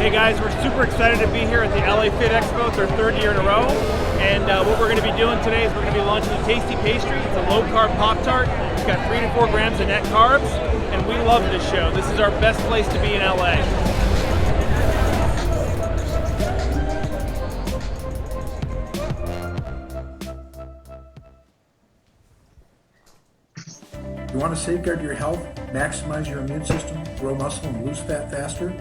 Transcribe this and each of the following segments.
Hey guys, we're super excited to be here at the LA Fit Expo. It's our third year in a row. And what we're going to be doing today is we're going to be launching a tasty pastry. It's a low-carb Pop-Tart. It's got 3 to 4 grams of net carbs. And we love this show. This is our best place to be in LA. You want to safeguard your health, maximize your immune system, grow muscle, and lose fat faster?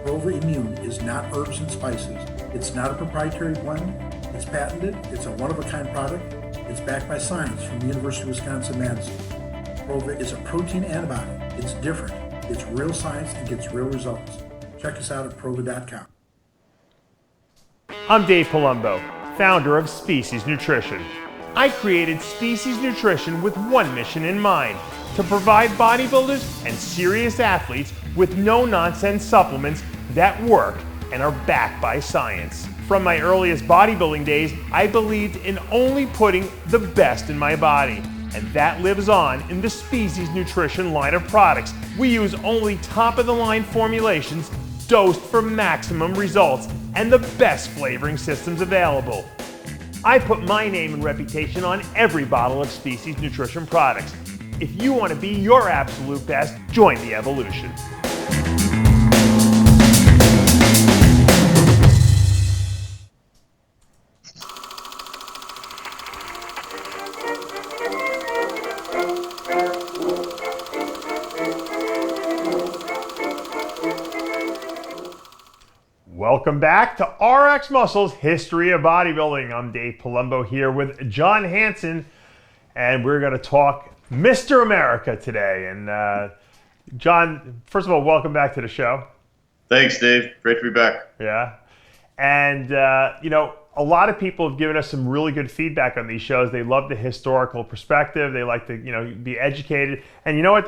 Prova Immune is not herbs and spices. It's not a proprietary blend. It's patented. It's a one-of-a-kind product. It's backed by science from the University of Wisconsin-Madison. Prova is a protein antibody. It's different. It's real science and gets real results. Check us out at prova.com. I'm Dave Palumbo, founder of Species Nutrition. I created Species Nutrition with one mission in mind: to provide bodybuilders and serious athletes with no-nonsense supplements that work and are backed by science. From my earliest bodybuilding days, I believed in only putting the best in my body, and that lives on in the Species Nutrition line of products. We use only top-of-the-line formulations dosed for maximum results and the best flavoring systems available. I put my name and reputation on every bottle of Species Nutrition products. If you want to be your absolute best, join the evolution. Welcome back to RXMuscle's History of Bodybuilding. I'm Dave Palumbo here with John Hansen, and we're going to talk Mr. America today. And John, first of all, welcome back to the show. Thanks, Dave. Great to be back. Yeah. And, a lot of people have given us some really good feedback on these shows. They love the historical perspective. They like to, be educated. And you know what?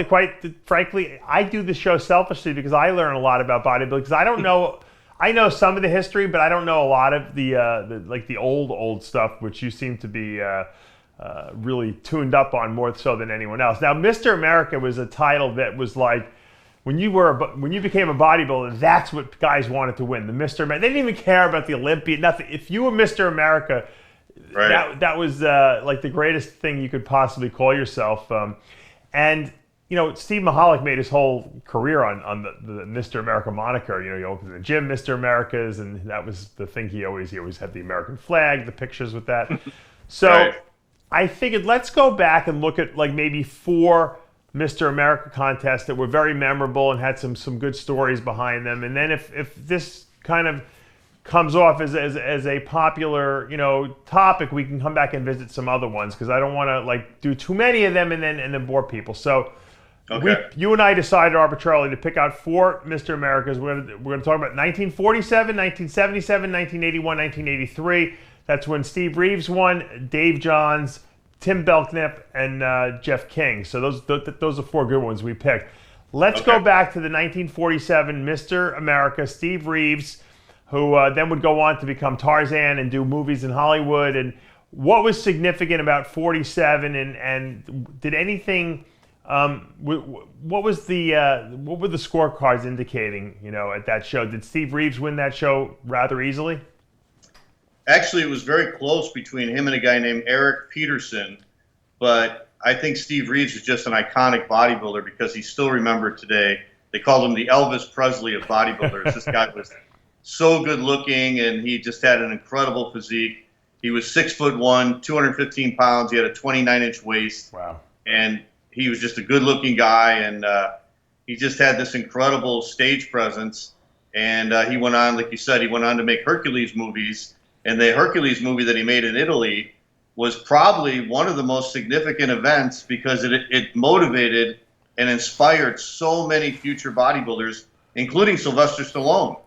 Frankly, I do the show selfishly because I learn a lot about bodybuilding because I don't know. I know some of the history, but I don't know a lot of the old stuff, which you seem to be really tuned up on more so than anyone else. Now, Mr. America was a title that was like, when you became a bodybuilder, that's what guys wanted to win. The Mr. America. They didn't even care about the Olympian, nothing. If you were Mr. America, right, that was like the greatest thing you could possibly call yourself. Steve Mahalik made his whole career on the Mr. America moniker. He opened the gym, Mr. America's, and that was the thing he always had the American flag, the pictures with that. So right. I figured let's go back and look at like maybe 4 Mr. America contests that were very memorable and had some good stories behind them. And then if this kind of comes off as a popular topic, we can come back and visit some other ones because I don't want to do too many of them and then bore people. So. Okay. You and I decided arbitrarily to pick out 4 Mr. Americas. We're going to talk about 1947, 1977, 1981, 1983. That's when Steve Reeves won, Dave Johns, Tim Belknap, and Jeff King. So those are 4 good ones we picked. Let's go back to the 1947 Mr. America, Steve Reeves, who then would go on to become Tarzan and do movies in Hollywood. And what was significant about 47 and did anything... what were the scorecards indicating, at that show? Did Steve Reeves win that show rather easily? Actually, it was very close between him and a guy named Eric Peterson, but I think Steve Reeves is just an iconic bodybuilder because he's still remembered today. They called him the Elvis Presley of bodybuilders. This guy was so good looking, and he just had an incredible physique. He was 6'1", 215 pounds. He had a 29-inch waist. Wow. And he was just a good-looking guy, and he just had this incredible stage presence. And he went on, like you said, to make Hercules movies. And the Hercules movie that he made in Italy was probably one of the most significant events because it motivated and inspired so many future bodybuilders, including Sylvester Stallone,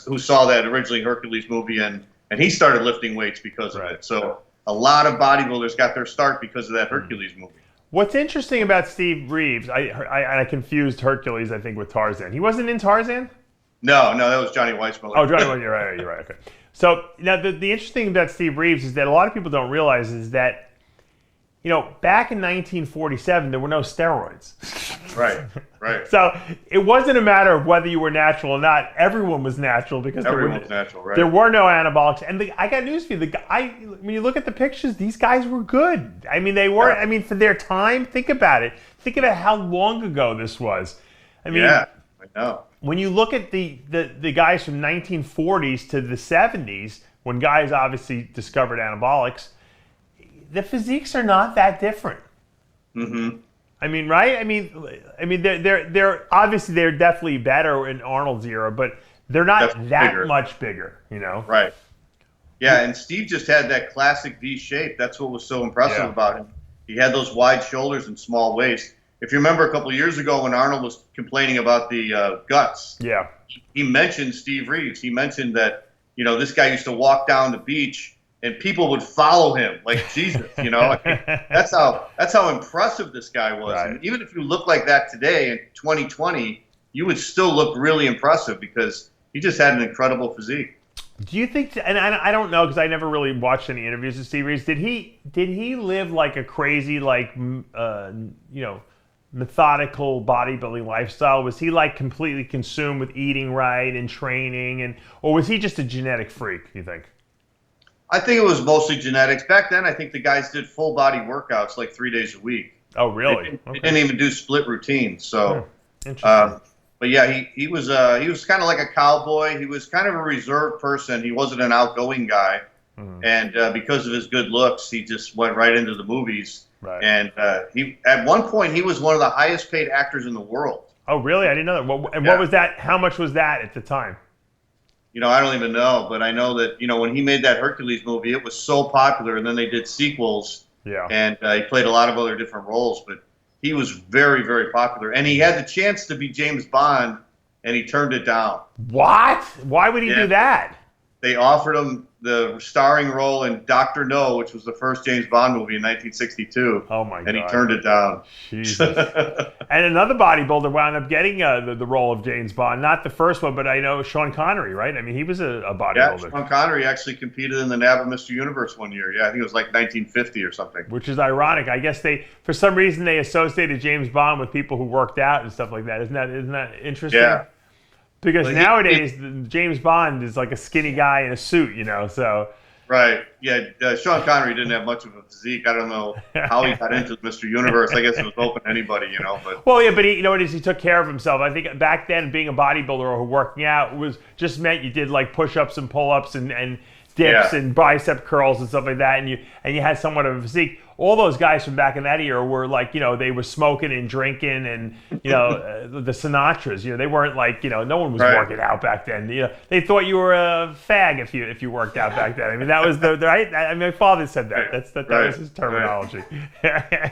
who saw that originally Hercules movie, and he started lifting weights because of it. So a lot of bodybuilders got their start because of that Hercules movie. What's interesting about Steve Reeves, I confused Hercules, I think, with Tarzan. He wasn't in Tarzan? No, that was Johnny Weissmuller. Oh, Johnny Weissmuller, you're right, okay. So now the interesting thing about Steve Reeves is that a lot of people don't realize is that, back in 1947, there were no steroids. Right, right. So it wasn't a matter of whether you were natural or not. Everyone was natural because Everyone was natural, right? there were no anabolics. And I got news for you. When you look at the pictures, these guys were good. I mean, they were. I mean, for their time, think about it. Think about how long ago this was. I mean, I know. When you look at the guys from 1940s to the 70s, when guys obviously discovered anabolics, the physiques are not that different. Mm-hmm. I mean, right? I mean, they're obviously they're definitely better in Arnold's era, but they're not Definitely that bigger. much bigger, you know? Right. Yeah, and Steve just had that classic V shape. That's what was so impressive about him. He had those wide shoulders and small waist. If you remember a couple of years ago when Arnold was complaining about the guts, he mentioned Steve Reeves. He mentioned that, you know, this guy used to walk down the beach and people would follow him like Jesus, you know. That's how impressive this guy was. Right. And even if you look like that today in 2020, you would still look really impressive because he just had an incredible physique. Do you think? And I don't know because I never really watched any interviews with Steve Reeves. Did he live like a crazy methodical bodybuilding lifestyle? Was he like completely consumed with eating right and training, or was he just a genetic freak? You think? I think it was mostly genetics. Back then, I think the guys did full body workouts like 3 days a week. Oh, really? They didn't even do split routines. So, interesting. but yeah, he was kind of like a cowboy. He was kind of a reserved person. He wasn't an outgoing guy, and because of his good looks, he just went right into the movies. Right. And he at one point he was one of the highest paid actors in the world. Oh, really? I didn't know that. What was that? How much was that at the time? You know, I don't even know, but I know that, you know, when he made that Hercules movie, it was so popular, and then they did sequels. Yeah. And he played a lot of other different roles, but he was very, very popular. And he had the chance to be James Bond, and he turned it down. What? Why would he do that? They offered him the starring role in Dr. No, which was the first James Bond movie in 1962. Oh, my God. And he turned it down. Jesus. And another bodybuilder wound up getting the role of James Bond. Not the first one, but I know Sean Connery, right? I mean, he was a bodybuilder. Yeah, Sean Connery actually competed in the NAB of Mr. Universe one year. Yeah, I think it was like 1950 or something. Which is ironic. I guess for some reason, they associated James Bond with people who worked out and stuff like that. Isn't that interesting? Yeah. Because nowadays, James Bond is like a skinny guy in a suit, you know, so... Right. Yeah, Sean Connery didn't have much of a physique. I don't know how he got into Mr. Universe. I guess it was open to anybody, you know. But well, yeah, but he, you know what it is? He took care of himself. I think back then, being a bodybuilder or working out was just meant you did like push-ups and pull-ups and dips and bicep curls and stuff like that, and you had somewhat of a physique. All those guys from back in that era were like, you know, they were smoking and drinking and, you know, the Sinatras, you know, they weren't like, you know, no one was working out back then. You know, they thought you were a fag if you worked out back then. I mean, that was the right. I mean, my father said that. That was his terminology.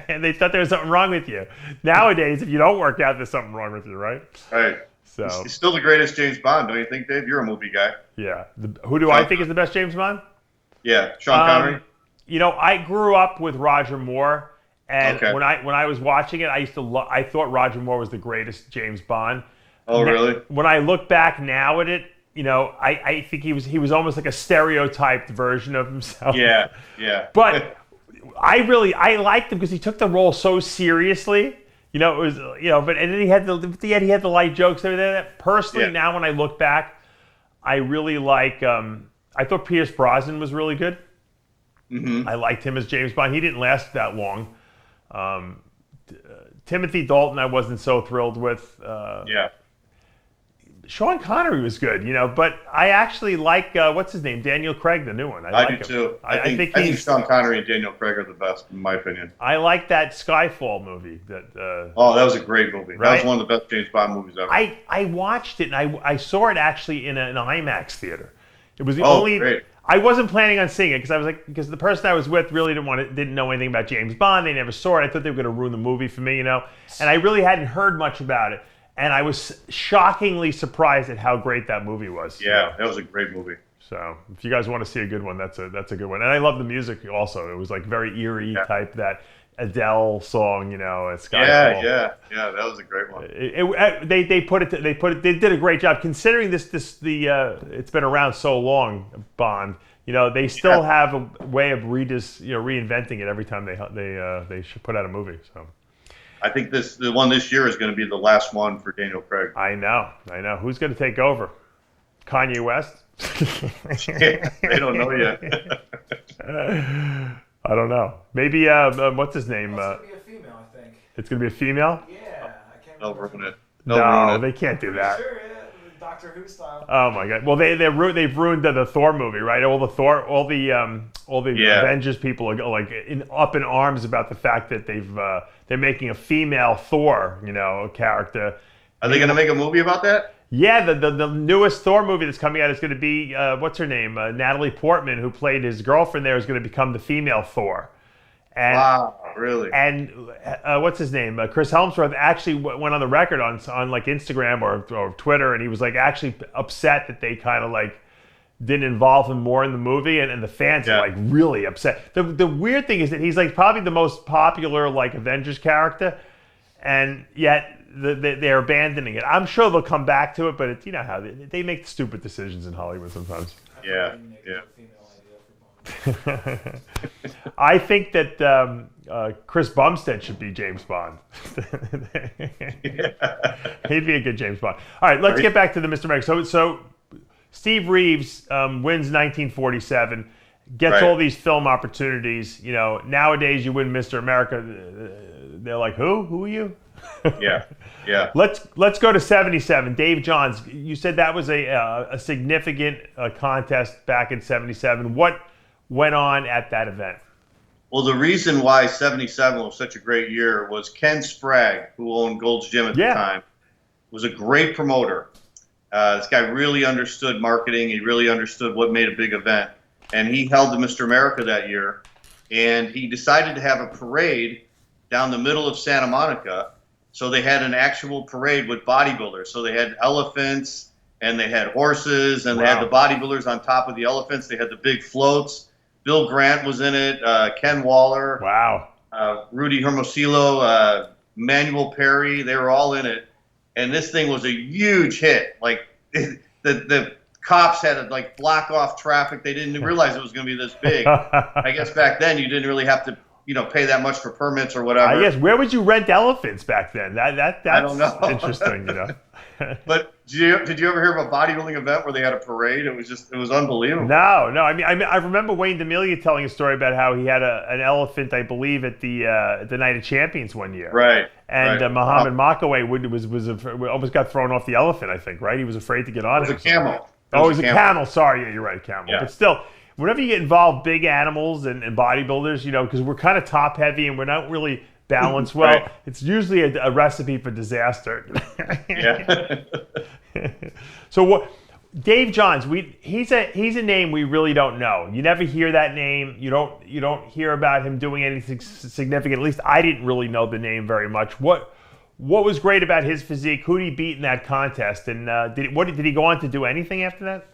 And they thought there was something wrong with you. Nowadays, if you don't work out, there's something wrong with you, right? Right. So he's still the greatest James Bond, don't you think, Dave? You're a movie guy. Yeah. Who do I think is the best James Bond? Yeah, Sean Connery. You know, I grew up with Roger Moore, and when I was watching it, I thought Roger Moore was the greatest James Bond. Oh, really? When I look back now at it, you know, I think he was almost like a stereotyped version of himself. Yeah, yeah. But I liked him because he took the role so seriously. You know, it was, you know, and then he had the light jokes and everything. Personally, now when I look back, I really like. I thought Pierce Brosnan was really good. Mm-hmm. I liked him as James Bond. He didn't last that long. Timothy Dalton, I wasn't so thrilled with. Sean Connery was good, you know, but I actually like what's his name, Daniel Craig, the new one. I like do him. too. I think Sean Connery and Daniel Craig are the best, in my opinion. I like that Skyfall movie. That that was a great movie. Right? That was one of the best James Bond movies ever. I watched it, and I saw it actually in an IMAX theater. It was the only. Great. I wasn't planning on seeing it because the person I was with really didn't know anything about James Bond. They never saw it. I thought they were going to ruin the movie for me, you know. And I really hadn't heard much about it. And I was shockingly surprised at how great that movie was. Yeah, that was a great movie. So if you guys want to see a good one, that's a good one. And I love the music also. It was like very eerie type, that Adele song, you know, at Skyfall. Yeah, that was a great one. They did a great job considering it's been around so long, Bond. You know, they still have a way of reinventing it every time they should put out a movie. So, I think the one this year is going to be the last one for Daniel Craig. I know. Who's going to take over? Kanye West? They don't know yet. I don't know. Maybe what's his name? It's gonna be a female, I think. It's going to be a female? Yeah, I can't They'll remember. ruin it. No, they can't do that. Sure, yeah, Doctor Who style. Oh my God! Well, they've ruined the Thor movie, right? All the Avengers people are like up in arms about the fact that they're making a female Thor, character. Are they going to make a movie about that? Yeah, the newest Thor movie that's coming out is going to be what's her name? Natalie Portman, who played his girlfriend there, is going to become the female Thor. And, wow, really? And what's his name? Chris Hemsworth actually went on the record on like Instagram or Twitter, and he was like actually upset that they kind of like didn't involve him more in the movie, and the fans are like really upset. The weird thing is that he's like probably the most popular like Avengers character, and yet they're abandoning it. I'm sure they'll come back to it, but it's, how they make stupid decisions in Hollywood sometimes. Yeah. I think that Chris Bumstead should be James Bond. He'd be a good James Bond. All right, let's get back to the Mr. America. So Steve Reeves wins 1947, gets all these film opportunities. Nowadays you win Mr. America, they're like, who? Who are you? Yeah. Let's go to 77. Dave Johns, you said that was a significant contest back in 77. What went on at that event? Well, the reason why 77 was such a great year was Ken Sprague, who owned Gold's Gym at the time, was a great promoter. This guy really understood marketing. He really understood what made a big event. And he held the Mr. America that year. And he decided to have a parade down the middle of Santa Monica. So they had an actual parade with bodybuilders. So they had elephants and they had horses and they had the bodybuilders on top of the elephants. They had the big floats. Bill Grant was in it, Ken Waller, Rudy Hermosillo, Manuel Perry. They were all in it. And this thing was a huge hit. Like the cops had to like block off traffic. They didn't realize it was going to be this big. I guess back then you didn't really have to pay that much for permits or whatever. I guess, where would you rent elephants back then? That's I don't know. Interesting, But did you ever hear of a bodybuilding event where they had a parade? It was unbelievable. No. I mean, I remember Wayne DeMilia telling a story about how he had an elephant, I believe, at the Night of Champions one year. Right. And Muhammad Makaway almost got thrown off the elephant, I think, right? He was afraid to get on it. It was a camel. Oh, it was a camel. Sorry, yeah, you're right, camel. Yeah. But still, whenever you get involved big animals and bodybuilders, because we're kind of top heavy and we're not really balanced well, it's usually a recipe for disaster. Yeah. So what? Dave Johns, he's a name we really don't know. You never hear that name. You don't hear about him doing anything significant. At least I didn't really know the name very much. What was great about his physique? Who did he beat in that contest? And did he go on to do anything after that?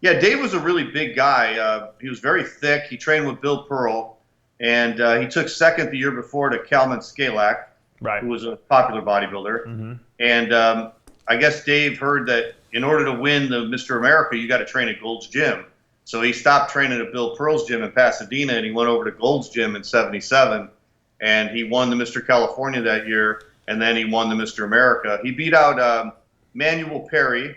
Yeah, Dave was a really big guy. He was very thick. He trained with Bill Pearl, and he took second the year before to Kalman Skalak, who was a popular bodybuilder. Mm-hmm. And I guess Dave heard that in order to win the Mr. America, you got to train at Gold's Gym. So he stopped training at Bill Pearl's gym in Pasadena, and he went over to Gold's Gym in 77, and he won the Mr. California that year, and then he won the Mr. America. He beat out Manuel Perry,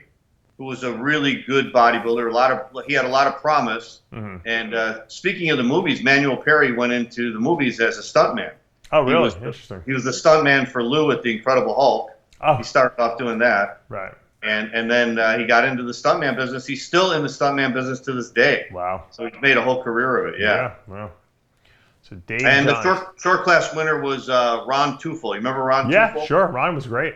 who was a really good bodybuilder. He had a lot of promise. Mm-hmm. And speaking of the movies, Manuel Perry went into the movies as a stuntman. Oh, really? Interesting. He was the stuntman for Lou at the Incredible Hulk. Oh. He started off doing that. Right. And then he got into the stuntman business. He's still in the stuntman business to this day. Wow. So he's made a whole career of it. Yeah. Wow. So Dave and Johns. the short class winner was Ron Tufel. You remember Ron Tufel? Yeah, sure. Ron was great.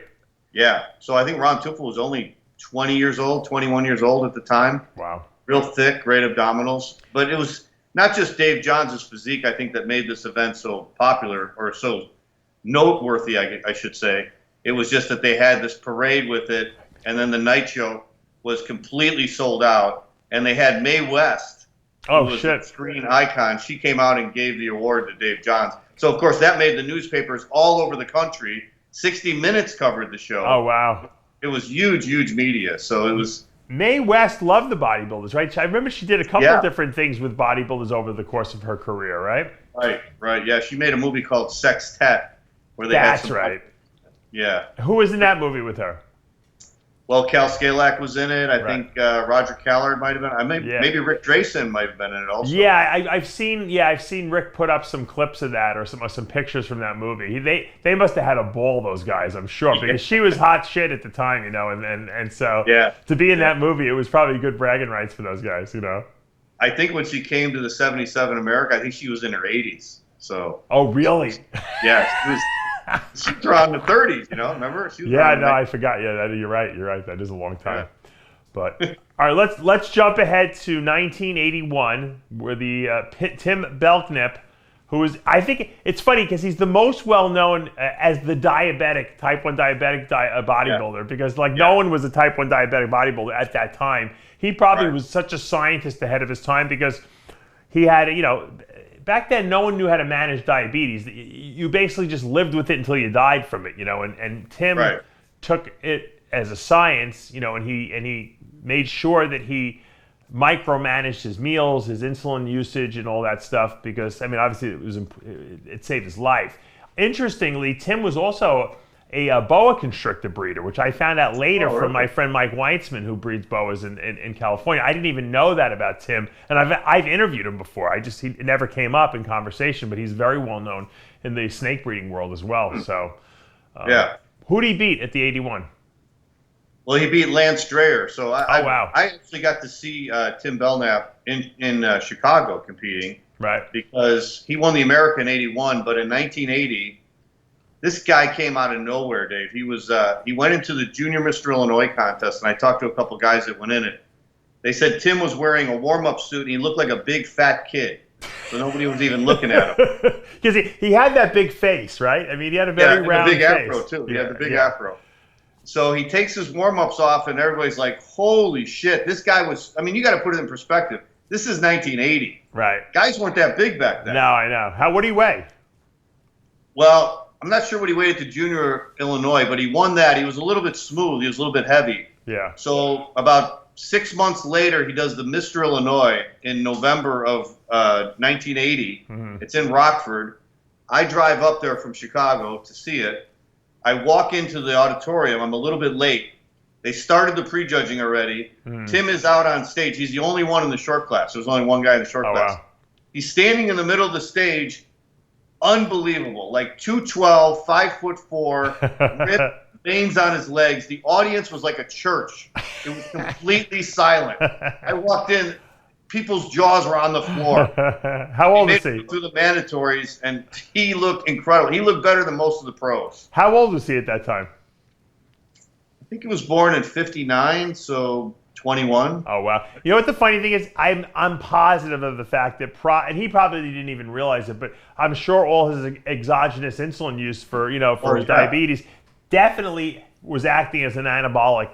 Yeah. So I think Ron Tufel was only 20 years old, 21 years old at the time. Wow. Real thick, great abdominals. But it was not just Dave Johns' physique, I think, that made this event so popular or so noteworthy, I should say. It was just that they had this parade with it, and then the night show was completely sold out. And they had Mae West, who was a screen icon. She came out and gave the award to Dave Johns. So, of course, that made the newspapers all over the country. 60 Minutes covered the show. Oh, wow. It was huge media. So it was. Mae West loved the bodybuilders, right? I remember she did a couple of different things with bodybuilders over the course of her career, right? Right. Yeah, she made a movie called Sextet, where they had That's some. right. Yeah. Who was in that movie with her? Well, Cal Scalak was in it. I Right. think Roger Callard might have been. Maybe Rick Drayson might have been in it also. Yeah, I've seen Rick put up some clips of that or some pictures from that movie. They must have had a ball, those guys, I'm sure, because she was hot shit at the time, and so to be in that movie, it was probably good bragging rights for those guys, I think when she came to the 77 America, I think she was in her 80s. So. Oh, really? Yeah, she was. She was around the 30s, remember? She was I forgot. Yeah, you're right. That is a long time. Yeah. But all right, let's jump ahead to 1981, where the Tim Belknap, who was, I think it's funny because he's the most well known as the type 1 diabetic bodybuilder, because no one was a type 1 diabetic bodybuilder at that time. He probably was such a scientist ahead of his time because he had, back then, no one knew how to manage diabetes. You basically just lived with it until you died from it, And Tim took it as a science, and he made sure that he micromanaged his meals, his insulin usage, and all that stuff because, obviously, it saved his life. Interestingly, Tim was also a boa constrictor breeder, which I found out later from my friend Mike Weitzman, who breeds boas in California. I didn't even know that about Tim, and I've interviewed him before. He never came up in conversation, but he's very well known in the snake breeding world as well. So, who did he beat at the 81? Well, he beat Lance Dreier. So wow. I actually got to see Tim Belknap in Chicago competing, right? Because he won the America in 81, but in 1980. This guy came out of nowhere, Dave. He went into the Junior Mr. Illinois contest, and I talked to a couple guys that went in it. They said Tim was wearing a warm-up suit, and he looked like a big fat kid, so nobody was even looking at him. Because he had that big face, right? He had a very round big face. Afro too. He had the big afro. So he takes his warm-ups off, and everybody's like, "Holy shit!" This guy was. You got to put it in perspective. This is 1980. Right. Guys weren't that big back then. No, I know. What do he weigh? Well, I'm not sure what he weighed at the Junior Illinois, but he won that. He was a little bit smooth. He was a little bit heavy. Yeah. So about 6 months later, he does the Mr. Illinois in November of 1980. Mm-hmm. It's in Rockford. I drive up there from Chicago to see it. I walk into the auditorium. I'm a little bit late. They started the prejudging already. Mm-hmm. Tim is out on stage. He's the only one in the short class. There's only one guy in the short class. Wow. He's standing in the middle of the stage. Unbelievable, like 212, 5'4", ripped, veins on his legs. The audience was like a church. It was completely silent. I walked in, people's jaws were on the floor. How old is he? Through the mandatories, and he looked incredible. He looked better than most of the pros. How old was he at that time? I think he was born in '59, so 21. Oh, wow. You know what the funny thing is? I'm positive of the fact that, and he probably didn't even realize it, but I'm sure all his exogenous insulin use for his diabetes definitely was acting as an anabolic,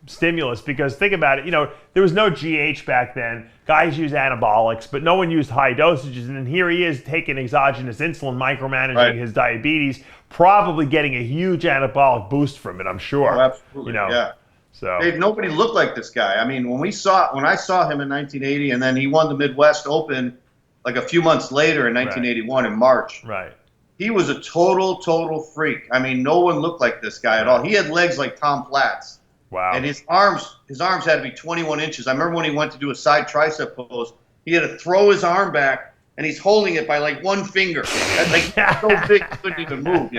stimulus. Because think about it, there was no GH back then. Guys used anabolics, but no one used high dosages. And then here he is taking exogenous insulin, micromanaging his diabetes, probably getting a huge anabolic boost from it, I'm sure. Oh, absolutely, yeah. So Dave, nobody looked like this guy. When I saw him in 1980, and then he won the Midwest Open like a few months later in 1981 in March. Right. He was a total freak. No one looked like this guy at all. He had legs like Tom Platz. Wow. And his arms had to be 21 inches. I remember when he went to do a side tricep pose, he had to throw his arm back, and he's holding it by like one finger. That's so big he couldn't even move,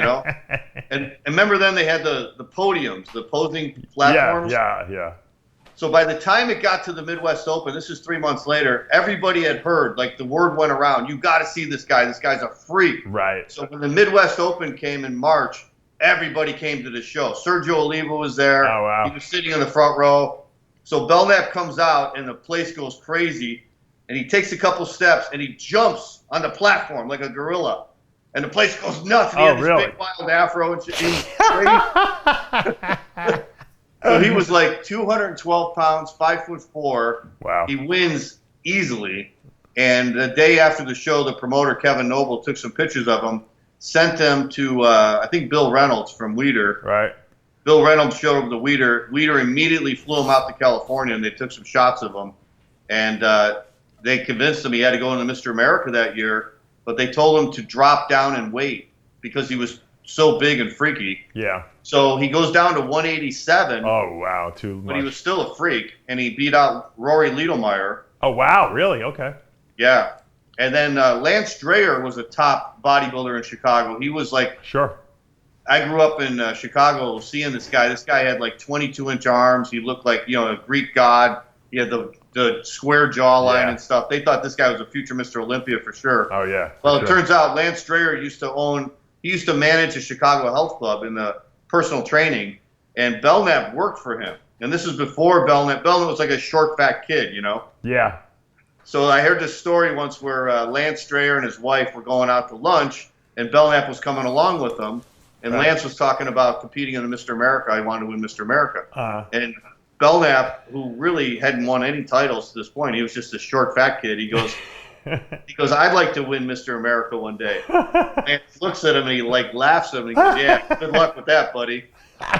And remember then they had the podiums, the posing platforms? Yeah. So by the time it got to the Midwest Open, this is 3 months later, everybody had heard, the word went around, you got to see this guy. This guy's a freak. Right. So when the Midwest Open came in March, everybody came to the show. Sergio Oliva was there. Oh, wow. He was sitting in the front row. So Belknap comes out, and the place goes crazy. And he takes a couple steps, and he jumps on the platform like a gorilla. And the place goes nuts. And he had this big wild afro and shit. He was crazy. So he was like 212 pounds, 5'4". Wow. He wins easily. And the day after the show, the promoter, Kevin Noble, took some pictures of him, sent them to, I think, Bill Reynolds from Weider. Right. Bill Reynolds showed him to Weider. Weider immediately flew him out to California, and they took some shots of him. And they convinced him he had to go into Mr. America that year, but they told him to drop down in weight. because he was so big and freaky. Yeah. So he goes down to 187. Oh, wow. Too much. But he was still a freak, and he beat out Rory Liedlmeyer. Oh, wow. Really? Okay. Yeah. And then Lance Dreier was a top bodybuilder in Chicago. He was like, Sure. I grew up in Chicago seeing this guy. This guy had like 22-inch arms. He looked like, a Greek god. He had the square jawline and stuff. They thought this guy was a future Mr. Olympia for sure. Oh, yeah. Well, it turns out Lance Dreier used to manage a Chicago health club in the personal training, and Belknap worked for him. And this is before Belknap. Belknap was like a short, fat kid, Yeah. So I heard this story once where Lance Dreier and his wife were going out to lunch, and Belknap was coming along with them. And Lance was talking about competing in the Mr. America. He wanted to win Mr. America. And Belknap, who really hadn't won any titles to this point, he was just a short, fat kid. He goes, I'd like to win Mr. America one day. Lance looks at him and he laughs at him. And he goes, yeah, good luck with that, buddy.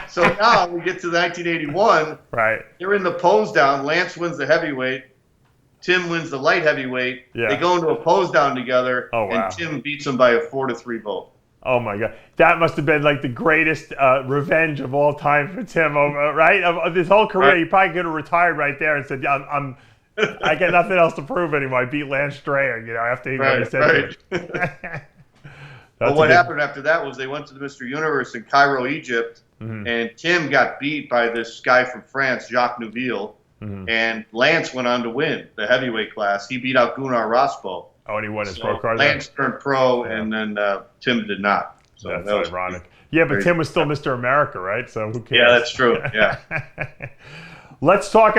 So now we get to 1981. Right. They're in the pose down. Lance wins the heavyweight. Tim wins the light heavyweight. Yeah. They go into a pose down together. Oh, wow. And Tim beats him by a 4-3 vote. Oh my God, that must have been like the greatest revenge of all time for Tim, right? Of his whole career, he probably could have retired right there and said, I got nothing else to prove anymore. I beat Lance Dreier, after he said it. Well, what happened after that was they went to the Mr. Universe in Cairo, Egypt, and Tim got beat by this guy from France, Jacques Neuville, and Lance went on to win the heavyweight class. He beat out Gunnar Rospo. Oh, and he won his pro card. Lance turned pro, and then Tim did not. So that's that was ironic. Yeah, but Tim was still Mr. America, right? So who cares? Yeah, that's true. Yeah. Let's jump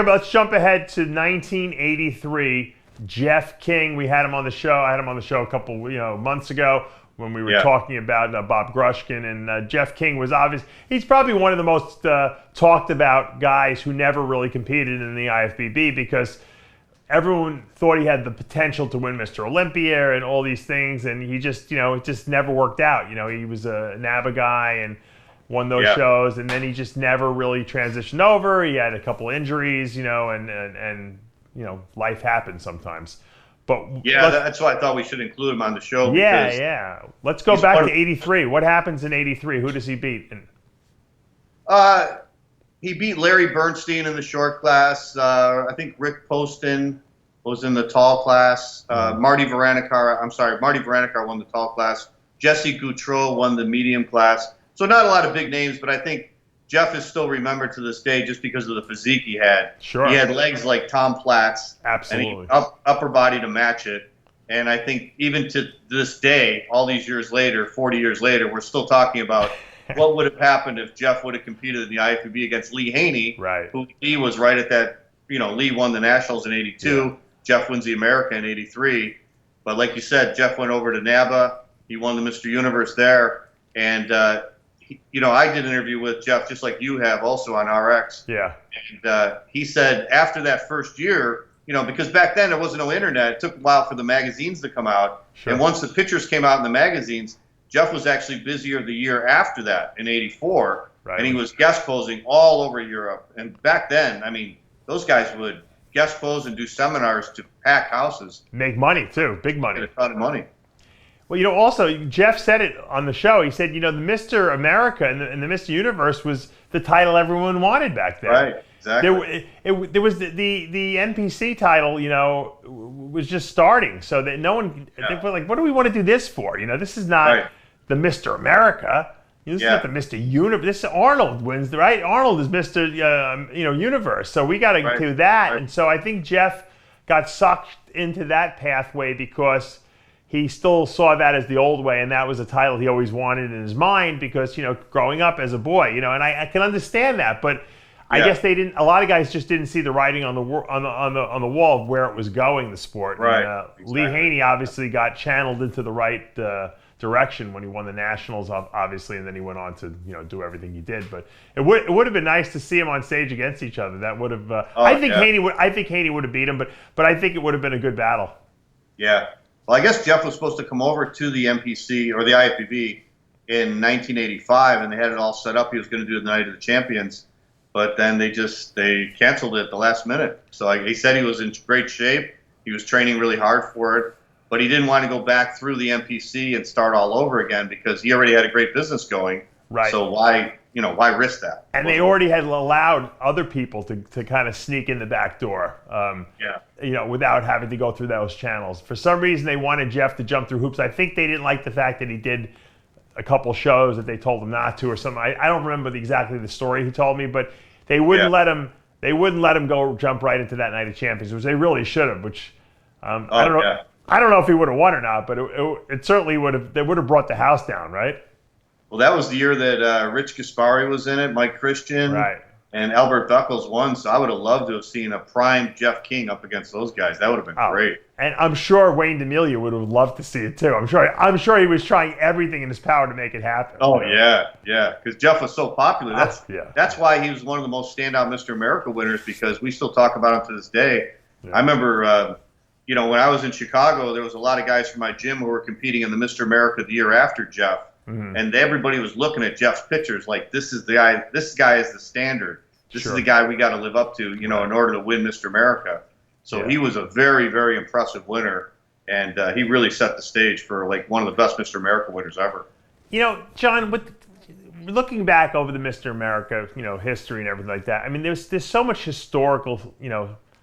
ahead to 1983. Jeff King, we had him on the show. I had him on the show a couple months ago when we were talking about Bob Grushkin, and Jeff King was obvious. He's probably one of the most talked about guys who never really competed in the IFBB because everyone thought he had the potential to win Mr. Olympia and all these things, and he just, it just never worked out. He was a NABA guy and won those shows, and then he just never really transitioned over. He had a couple injuries, and life happens sometimes. But that's why I thought we should include him on the show. Yeah. Let's go back to 83. What happens in 83? Who does he beat? He beat Larry Bernstein in the short class. I think Rick Poston was in the tall class. Marty Varanakar won the tall class. Jesse Goutreau won the medium class. So not a lot of big names, but I think Jeff is still remembered to this day just because of the physique he had. Sure. He had legs like Tom Platz. Absolutely. And upper body to match it. And I think even to this day, all these years later, 40 years later, we're still talking about what would have happened if Jeff would have competed in the IFBB against Lee Haney, who Lee was right at that, Lee won the Nationals in 82, yeah. Jeff wins the America in 83. But like you said, Jeff went over to NABA, he won the Mr. Universe there, and, I did an interview with Jeff just like you have also on RX. Yeah. And he said after that first year, because back then there wasn't no internet, it took a while for the magazines to come out. Sure. And once the pictures came out in the magazines, Jeff was actually busier the year after that in 84, and he was guest posing all over Europe. And back then, those guys would guest pose and do seminars to pack houses. Make money, too. Big money. Get a ton of money. Well, also, Jeff said it on the show. He said, the Mr. America and the Mr. Universe was the title everyone wanted back then. Right, exactly. There was the NPC title, was just starting. So that no one, they were like, what do we want to do this for? This is not the Mr. America. This is not the Mr. Universe. This is Arnold wins, right? Arnold is Mr. Universe. So we got to do that. Right. And so I think Jeff got sucked into that pathway because he still saw that as the old way, and that was a title he always wanted in his mind because, growing up as a boy, and I can understand that, but I guess they didn't. A lot of guys just didn't see the writing on the wall of where it was going, the sport. Right. And, Lee Haney obviously got channeled into the right direction when he won the Nationals, obviously, and then he went on to do everything he did. But it would have been nice to see him on stage against each other. That would have. I think Haney would have beat him, but I think it would have been a good battle. Yeah. Well, I guess Jeff was supposed to come over to the MPC or the IFBB in 1985, and they had it all set up. He was going to do the Night of the Champions, but then they canceled it at the last minute. So he said he was in great shape. He was training really hard for it, but he didn't want to go back through the NPC and start all over again because he already had a great business going. Right. So why risk that? And they already had allowed other people to kind of sneak in the back door, without having to go through those channels. For some reason, they wanted Jeff to jump through hoops. I think they didn't like the fact that he did a couple shows that they told him not to or something. I don't remember exactly the story he told me, but they wouldn't let him. They wouldn't let him go jump right into that Night of Champions, which they really should have. Which I don't know. Yeah. I don't know if he would have won or not, but it certainly would have. They would have brought the house down, right? Well, that was the year that Rich Gaspari was in it, Mike Christian, right, and Albert Beckles won. So I would have loved to have seen a prime Jeff King up against those guys. That would have been great. And I'm sure Wayne DeMilia would have loved to see it too. I'm sure he was trying everything in his power to make it happen. Oh yeah, because Jeff was so popular. That's why he was one of the most standout Mr. America winners, because we still talk about him to this day. Yeah. I remember, when I was in Chicago, there was a lot of guys from my gym who were competing in the Mr. America the year after Jeff. Mm-hmm. And everybody was looking at Jeff's pictures like, this is the guy. This guy is the standard. This is the guy we got to live up to, in order to win Mr. America. So he was a very, very impressive winner, and he really set the stage for like one of the best Mr. America winners ever. John, looking back over the Mr. America, history and everything like that. I mean, there's so much historical,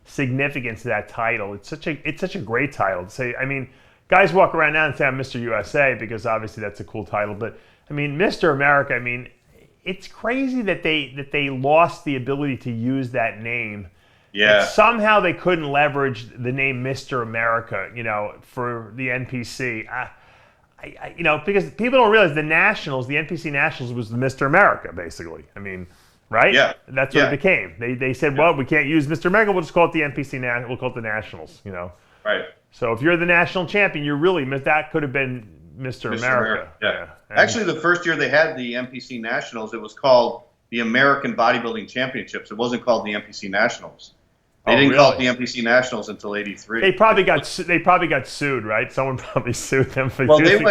significance to that title. It's such a great title to say. I mean, guys walk around now and say I'm Mr. USA because obviously that's a cool title, but I mean, Mr. America. I mean, it's crazy that they lost the ability to use that name. Yeah. And somehow they couldn't leverage the name Mr. America, for the NPC. Because people don't realize the NPC Nationals was the Mr. America, basically. I mean, right? Yeah. That's what it became. They said, well, we can't use Mr. America. We'll just call it the NPC. We'll call it the Nationals. Right. So if you're the national champion, that could have been Mr. America. Yeah. Actually, the first year they had the NPC Nationals, it was called the American Bodybuilding Championships. It wasn't called the NPC Nationals. They didn't call it the NPC Nationals until '83. They probably got sued, right? Someone probably sued them for using.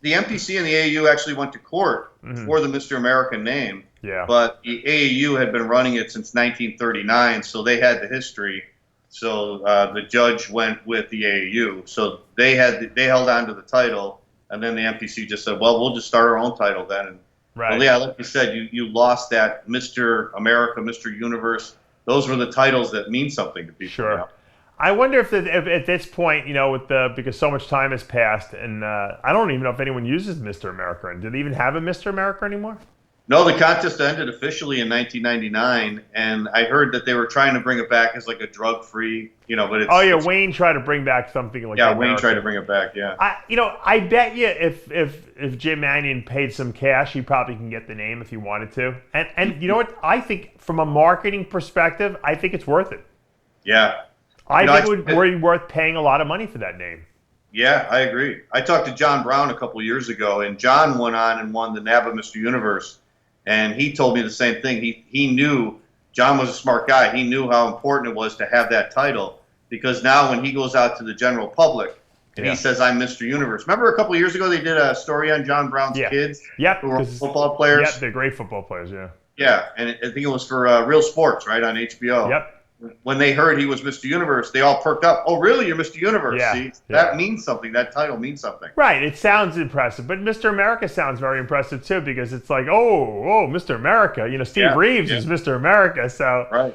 The NPC and the AAU actually went to court for the Mr. America name. Yeah. But the AAU had been running it since 1939, so they had the history. So the judge went with the AAU. So they held on to the title, and then the NPC just said, "Well, we'll just start our own title then." And, right. Well, yeah, like you said, you lost that Mr. America, Mr. Universe. Those were the titles that mean something to people. Sure. I wonder if at this point, because so much time has passed, and I don't even know if anyone uses Mr. America. And do they even have a Mr. America anymore? No, the contest ended officially in 1999, and I heard that they were trying to bring it back as like a drug-free, but it's... Wayne tried to bring back something like that. Yeah, Wayne tried to bring it back, yeah. I bet you if Jim Mannion paid some cash, he probably can get the name if he wanted to. And you know what? I think from a marketing perspective, I think it's worth it. Yeah. I think it would be worth paying a lot of money for that name. Yeah, I agree. I talked to John Brown a couple years ago, and John went on and won the NABA Mr. Universe. And he told me the same thing. He knew, John was a smart guy. He knew how important it was to have that title, because now when he goes out to the general public and he says, I'm Mr. Universe. Remember a couple of years ago they did a story on John Brown's kids who were football players? Yeah, they're great football players, yeah. Yeah, and I think it was for Real Sports, right, on HBO. Yep. When they heard he was Mr. Universe, they all perked up. Oh, really? You're Mr. Universe? Yeah. See, that means something. That title means something. Right. It sounds impressive, but Mr. America sounds very impressive too, because it's like, oh, Mr. America. Steve Reeves is Mr. America. So right.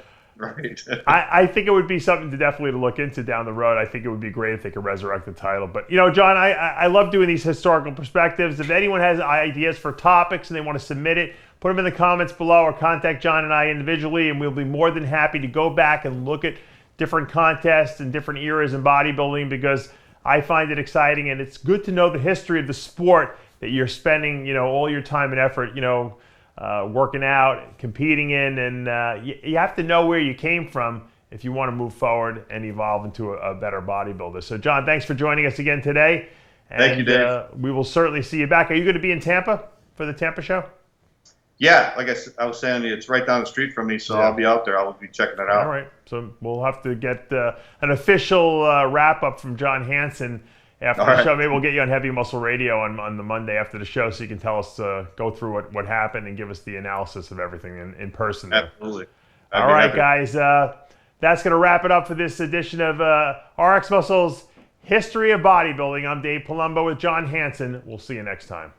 I think it would be something to definitely to look into down the road. I think it would be great if they could resurrect the title. But John, I love doing these historical perspectives. If anyone has ideas for topics and they want to submit it, put them in the comments below or contact John and I individually, and we'll be more than happy to go back and look at different contests and different eras in bodybuilding, because I find it exciting, and it's good to know the history of the sport that you're spending, all your time and effort, working out, competing in, and you have to know where you came from if you want to move forward and evolve into a better bodybuilder. So, John, thanks for joining us again today. And, thank you, Dave. We will certainly see you back. Are you going to be in Tampa for the Tampa show? Yeah, like I was saying, it's right down the street from me, so I'll be out there. I'll be checking it out. All right. So we'll have to get an official wrap-up from John Hansen after the show. Maybe we'll get you on Heavy Muscle Radio on the Monday after the show, so you can tell us, go through what happened and give us the analysis of everything in person. Absolutely. All right, guys. That's going to wrap it up for this edition of RX Muscle's History of Bodybuilding. I'm Dave Palumbo with John Hansen. We'll see you next time.